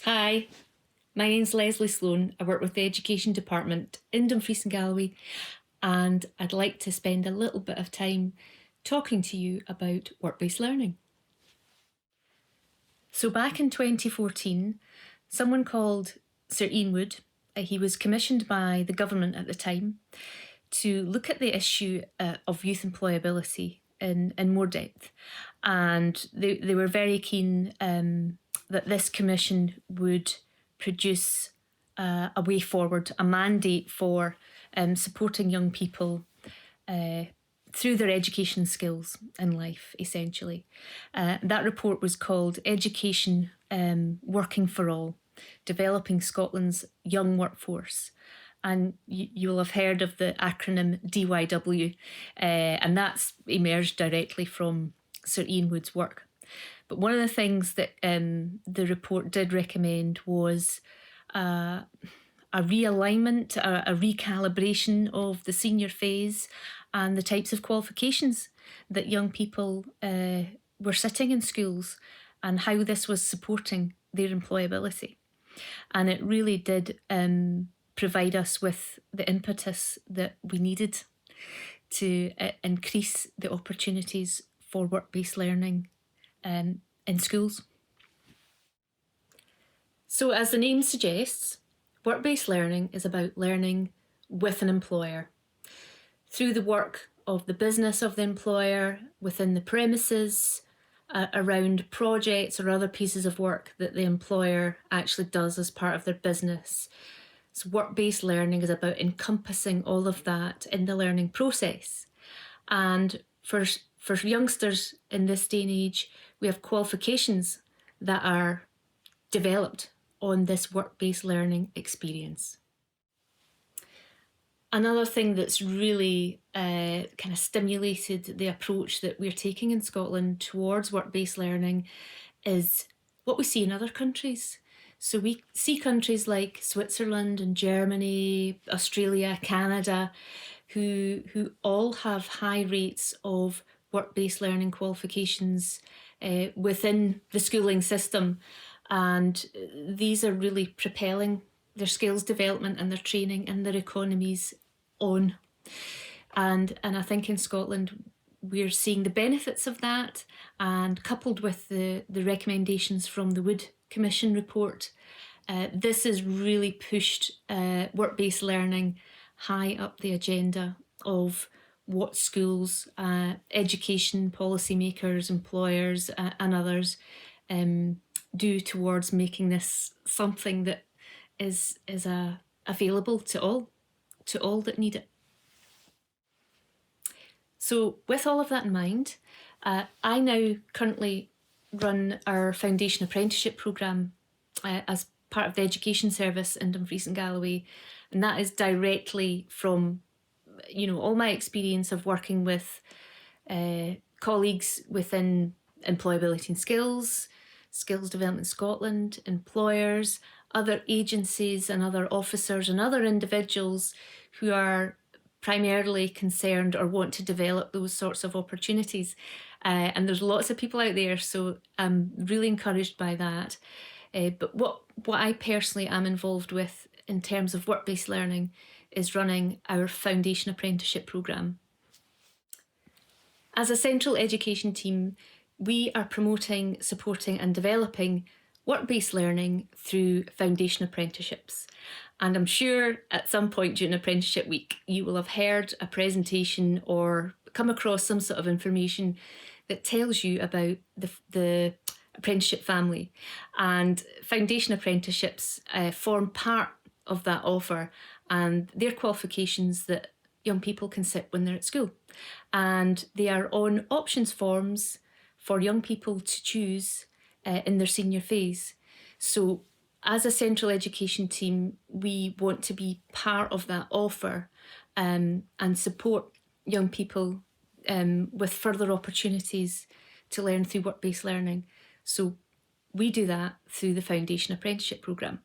Hi, my name's Lesley Sloan. I work with the Education Department in Dumfries Galloway, and I'd like to spend a little bit of time talking to you about work-based learning. So back in 2014, someone called Sir Ian Wood, he was commissioned by the government at the time to look at the issue of youth employability in more depth. And they were very keen that this commission would produce a way forward, a mandate for supporting young people through their education skills in life, essentially. That report was called Education Working for All, Developing Scotland's Young Workforce. And you will have heard of the acronym DYW, and that's emerged directly from Sir Ian Wood's work. But one of the things that the report did recommend was a realignment, a recalibration of the senior phase and the types of qualifications that young people were sitting in schools and how this was supporting their employability. And it really did provide us with the impetus that we needed to increase the opportunities for work-based learning in schools. So as the name suggests, work-based learning is about learning with an employer through the work of the business of the employer, within the premises, around projects or other pieces of work that the employer actually does as part of their business. So work-based learning is about encompassing all of that in the learning process. And for youngsters in this day and age, we have qualifications that are developed on this work-based learning experience. Another thing that's really kind of stimulated the approach that we're taking in Scotland towards work-based learning is what we see in other countries. So we see countries like Switzerland and Germany, Australia, Canada, who all have high rates of work-based learning qualifications within the schooling system. And these are really propelling their skills development and their training and their economies on. And I think in Scotland we're seeing the benefits of that, and coupled with the recommendations from the Wood Commission report, this has really pushed work-based learning high up the agenda of what schools, education policymakers, employers and others do towards making this something that is available to all that need it. So with all of that in mind, I now currently run our foundation apprenticeship programme as part of the education service in Dumfries and Galloway, and that is directly from all my experience of working with colleagues within employability and skills development Scotland, employers, other agencies and other officers and other individuals who are primarily concerned or want to develop those sorts of opportunities. And there's lots of people out there, so I'm really encouraged by that. But what I personally am involved with in terms of work-based learning is running our foundation apprenticeship programme. As a central education team, we are promoting, supporting and developing work-based learning through foundation apprenticeships. And I'm sure at some point during Apprenticeship Week, you will have heard a presentation or come across some sort of information that tells you about the apprenticeship family. And foundation apprenticeships form part of that offer, and they're qualifications that young people can sit when they're at school. And they are on options forms for young people to choose in their senior phase. So as a central education team, we want to be part of that offer and support young people with further opportunities to learn through work-based learning. So we do that through the foundation apprenticeship programme.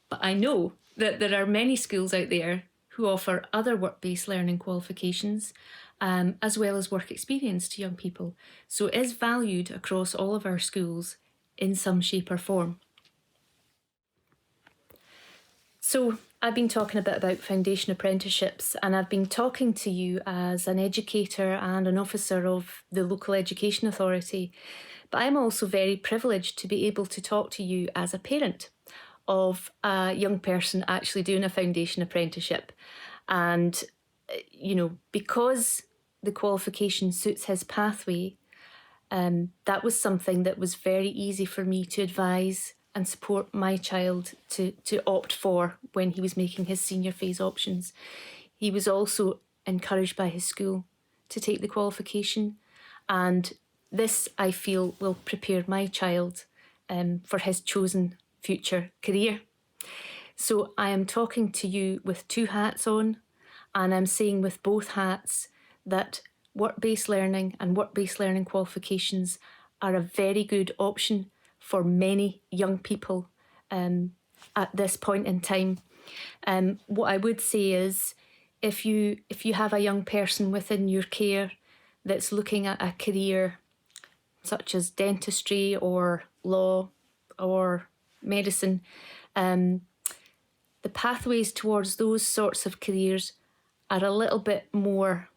But I know that there are many schools out there who offer other work-based learning qualifications as well as work experience to young people. So it is valued across all of our schools in some shape or form. So I've been talking a bit about foundation apprenticeships, and I've been talking to you as an educator and an officer of the local education authority. But I'm also very privileged to be able to talk to you as a parent of a young person actually doing a foundation apprenticeship. And, because the qualification suits his pathway, that was something that was very easy for me to advise and support my child to opt for when he was making his senior phase options. He was also encouraged by his school to take the qualification, and this, I feel, will prepare my child for his chosen future career. So I am talking to you with two hats on, and I'm saying with both hats that work-based learning and work-based learning qualifications are a very good option for many young people at this point in time. What I would say is, if you have a young person within your care that's looking at a career such as dentistry or law or medicine, the pathways towards those sorts of careers are a little bit more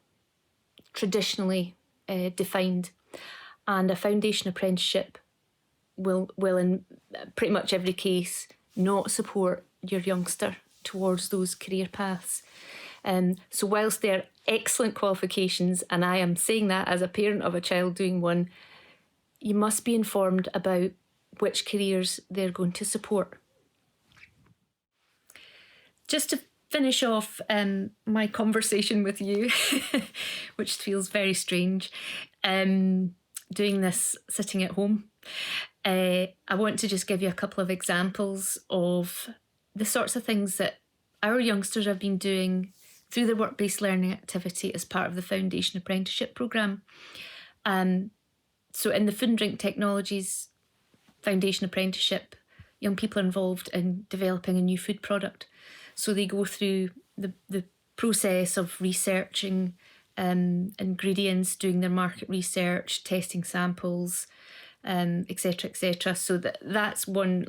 traditionally defined, and a foundation apprenticeship will in pretty much every case not support your youngster towards those career paths. So whilst they're excellent qualifications, and I am saying that as a parent of a child doing one, you must be informed about which careers they're going to support. Just to finish off my conversation with you, which feels very strange, doing this sitting at home, I want to just give you a couple of examples of the sorts of things that our youngsters have been doing through the work-based learning activity as part of the Foundation Apprenticeship Programme. So in the Food and Drink Technologies Foundation Apprenticeship, young people are involved in developing a new food product. So they go through the process of researching ingredients, doing their market research, testing samples, etc., etc. So that's one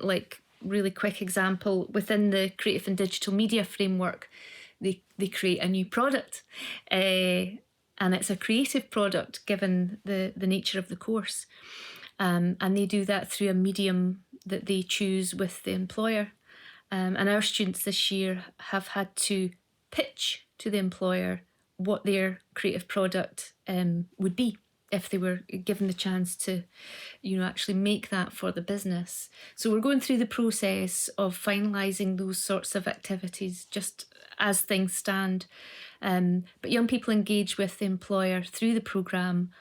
really quick example. Within the creative and digital media framework, they create a new product, and it's a creative product given the nature of the course, and they do that through a medium that they choose with the employer. And our students this year have had to pitch to the employer what their creative product would be if they were given the chance to, actually make that for the business. So we're going through the process of finalising those sorts of activities just as things stand. But young people engage with the employer through the programme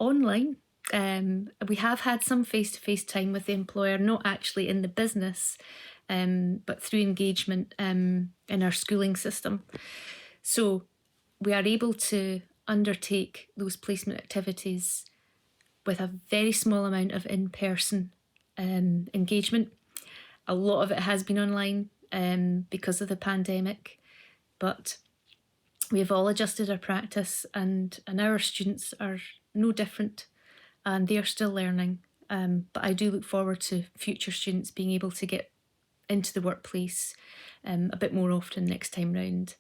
online. We have had some face-to-face time with the employer, not actually in the business, but through engagement in our schooling system. So we are able to undertake those placement activities with a very small amount of in-person engagement. A lot of it has been online because of the pandemic, but we have all adjusted our practice, and our students are no different, and they are still learning. But I do look forward to future students being able to get into the workplace a bit more often next time round.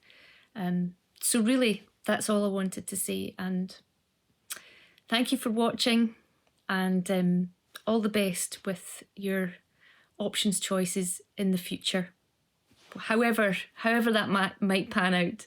So really, that's all I wanted to say, and thank you for watching, and all the best with your options choices in the future, however that might pan out.